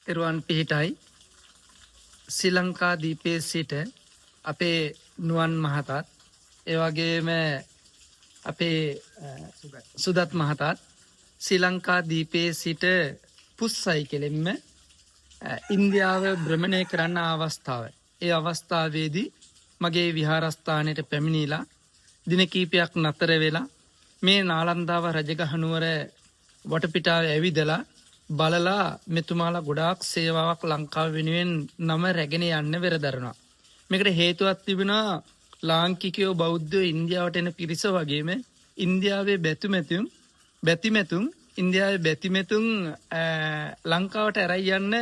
තෙරුවන් පිහිටයි ශ්‍රී ලංකා දීපයේ සිට අපේ නුවන් මහතත් ඒ වගේම අපේ සුදත් මහතත් ශ්‍රී ලංකා දීපයේ සිට පුස්සයි කෙලෙම්ම ඉන්දියාව භ්‍රමණය කරන්න අවස්ථාව. ඒ අවස්ථාවේදී මගේ විහාරස්ථානයට පැමිණිලා දින කීපයක් නතර වෙලා මේ නාලන්දාව රජගහනුවර වටපිටාව ඇවිදලා බලලා මෙතුමාලා ගොඩාක් සේවාවක් ලංකාව වෙනුවෙන් නම රැගෙන යන්න වෙරදරනවා. මේකට හේතුවක් තිබෙනවා ලාංකිකයෝ බෞද්ධයෝ ඉන්දියාවට එන පිරිස වගේම ඉන්දියාවේ බැතිමැතුම් ඉන්දියාවේ බැතිමැතුම් ලංකාවට ඇරයි යන්න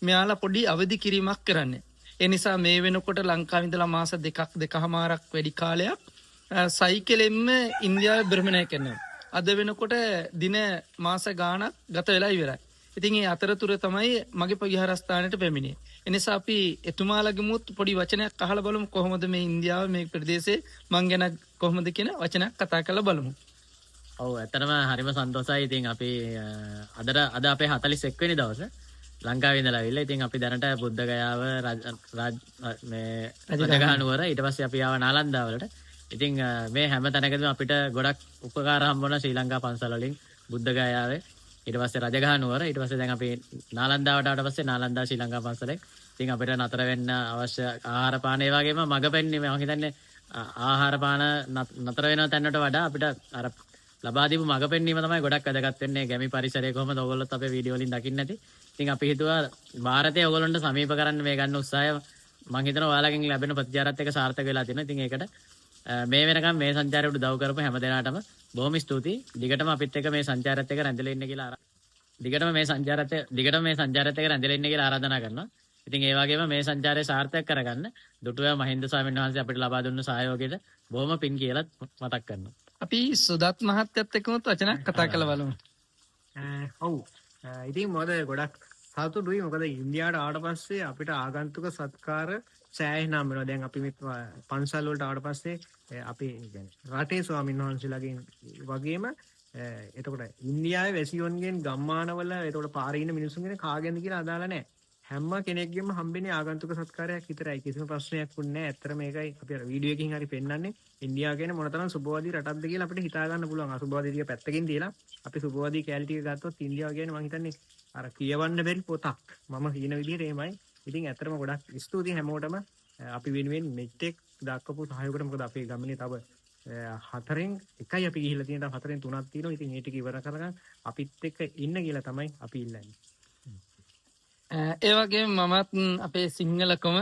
මෙයාලා පොඩි අවදි කිරීමක් කරන්නේ. ඒ නිසා මේ වෙනකොට ලංකාවේ ඉඳලා මාස දෙකමාරක් වැඩි කාලයක් සයිකලෙන්ම ඉන්දියාවේ භ්‍රමණය කරනවා. අද වෙනකොට දින මාස ගාණක් ගත වෙලා ඉවරයි. ඉතින් මේ අතරතුර තමයි මගේ විහාරස්ථානයට පැමිණියේ. ඒ නිසා අපි එතුමාලගෙමුත් පොඩි වචනයක් අහලා බලමු කොහොමද මේ ඉන්දියාව මේ ප්‍රදේශයේ මං ගැන කොහොමද කියන වචනයක් කතා කරලා බලමු. ඔව් ඇත්තටම හරිම සන්තෝෂයි. ඉතින් අපි අද අපේ 41 වෙනි දවසේ ලංකාවේ ඉඳලා ආවිල්ලා. ඉතින් අපි දැනට බුද්ධගයාව රජගහනුවර ඊට පස්සේ අපි ආව නාලන්දාවලට. ඉතින් මේ හැම තැනකදීම අපිට ගොඩක් උපකාර හම්බ වුණා ශ්‍රී ලංකා පන්සල් වලින් බුද්ධගයාවේ. ඊට පස්සේ රජගහනුවර ඊට පස්සේ දැන් අපි නාලන්දාවට ආවට පස්සේ නාලන්දා ශ්‍රී ලංකා පන්සලේ ඉතින් අපිට නතර වෙන්න අවශ්‍ය ආහාර පාන ඒ වගේම මග පෙන්නේ මම හිතන්නේ ආහාර පාන නතර වෙන තැනට වඩා අපිට අර ලබා දීපු මග පෙන්වීම තමයි ගොඩක් වැදගත් වෙන්නේ. ගැමි පරිසරය කොහොමද ඔයගොල්ලොත් අපේ වීඩියෝ වලින් දකින්න නැති. ඉතින් අපි හිතුවා ಭಾರತය ඔයගොල්ලන්ට සමීප කරන්න මේ ගන්න උත්සාහය මම හිතනවා ඔයාලගෙන් ලැබෙන ප්‍රතිචාරات එක සාර්ථක වෙලා තියෙනවා. ඉතින් ඒකට මේ වෙනකම් මේ සංචාරයට උදව් කරපු හැම දෙනාටම බොහොම ස්තුතියි. දිගටම අපිත් එක්ක මේ සංචාරයත් එක්ක රැඳිලා ඉන්න කියලා දිගටම මේ සංචාරයත් එක්ක රැඳිලා ඉන්න කියලා ආරාධනා කරනවා. ඉතින් ඒ වගේම මේ සංචාරය සාර්ථක කරගන්න දුටුවේ මහින්ද ස්වාමීන් වහන්සේ අපිට ලබා දුන්න සහයෝගයට බොහොම පින් කියලා මතක් කරනවා. අපි සුදත් මහත්තයත් එක්කම වචනයක් කතා කරලා බලමු. ඔව්. ඉතින් මොකද ගොඩක් සතුටුයි. මොකද ඉන්දියාවට ආවට පස්සේ අපිට ආගන්තුක සත්කාර සෑහෙනම වෙනවා. දැන් අපි මේ පන්සල් වලට ආවට පස්සේ අපි රටේ ස්වාමීන් වහන්සේලාගෙන් වගේම එතකොට ඉන්දියාවේ වැසියොන්ගෙන් ගම්මානවල එතකොට පාරේ ඉන්න මිනිස්සුන්ගෙන් කාගෙන්ද කියලා අදාළ නැහැ. හැම කෙනෙක්ගෙම හම්බෙන්නේ ආගන්තුක සත්කාරයක් විතරයි. කිසිම ප්‍රශ්නයක් වුණේ නැහැ. ඇත්තට මේකයි අපි අර වීඩියෝ එකකින් හරි පෙන්නන්නේ. ඉන්දියාව කියන්නේ මොනතරම් සුබවාදී රටක්ද කියලා අපිට හිතා ගන්න පුළුවන්. අසුබවාදී ටික පැත්තකින් තියලා අපි සුබවාදී කැලිටි ටික ගත්තොත් ඉන්දියාව කියන්නේ මම හිතන්නේ අර කියවන්න බැරි පොතක්. මම කියන විදිහට එමයයි. ඉතින් ඇත්තටම ගොඩක් ස්තුතියි හැමෝටම අපි වෙනුවෙන් මෙච්චෙක් දක්වපු සහයෝගයට. මොකද අපේ ගමනේ තව 4න් එකයි අපි ගිහිල්ලා තියෙන. තව 4න් 3ක් තියෙනවා. ඉතින් ඒ ටික ඉවර කරගන්න අපිත් එක්ක ඉන්න කියලා තමයි අපි ඉල්ලන්නේ. ඒ වගේම මමත් අපේ සිංහලකම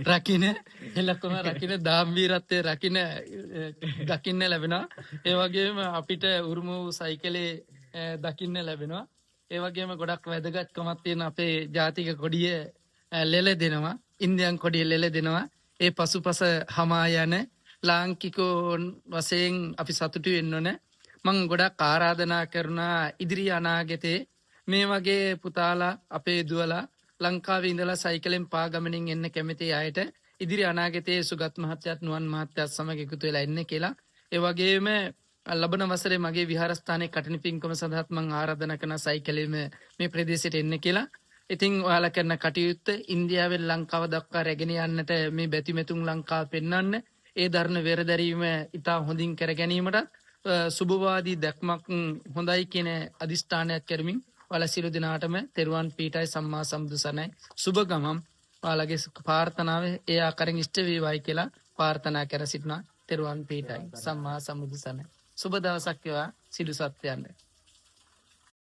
රකින්න එලකම රකින්න දාම්බීරත්වයේ රකින්න දකින්න ලැබෙනවා. ඒ වගේම අපිට උරුම වූ සයිකලේ දකින්න ලැබෙනවා. ඒ වගේම ගොඩක් වැදගත්කමක් තියෙන අපේ ජාතික කොඩිය ලෙල දෙනවා. ඉන්දියන් කොඩිය ලෙල දෙනවා. ඒ පසුපස හමා යන ලාංකිකෝන් වශයෙන් අපි සතුටු වෙන්න ඕන. මම ගොඩක් ආරාධනා කරනවා ඉදිරි අනාගතේ මේ වගේ පුතාලා අපේ දුවලා ලංකාවේ ඉඳලා සයිකලෙන් පාගමනින් එන්න කැමති අයට ඉදිරි අනාගතයේ සුගත් මහත්තයාත් නුවන් මහත්තයාත් සමග එකතු වෙලා ඉන්න කියලා. ඒ වගේම ලබන වසරේ මගේ විහාරස්ථානයේ කටනි පින්කම සඳහාත් මම ආරාධනා කරන සයිකලෙම මේ ප්‍රදේශයට එන්න කියලා. ඉතින් ඔයාලා කරන කටයුත්ත ඉන්දියාවෙන් ලංකාව දක්වා රැගෙන යන්නට මේ බැතිමෙතුන් ලංකාව පෙන්වන්න ඒ දරන වෙරදැරීම ඉතා හොඳින් කර ගැනීමට සුබවාදී දැක්මක් හොඳයි කියන අදිෂ්ඨානයක් කරමින් ඔයාලා සියලු දෙනාටම තෙරුවන් පීඨයි සම්මා සම්බුදු සරණයි සුබ ගමම්. ඔයාලගේ ප්‍රාර්ථනාව ඒ ආකාරයෙන් ඉෂ්ට වේවායි කියලා ප්‍රාර්ථනා කර සිටිනවා. තෙරුවන් පීඨයි සම්මා සම්බුදු සරණයි. සුබ දවසක් වේවා සිළු සත්‍යයන්ට.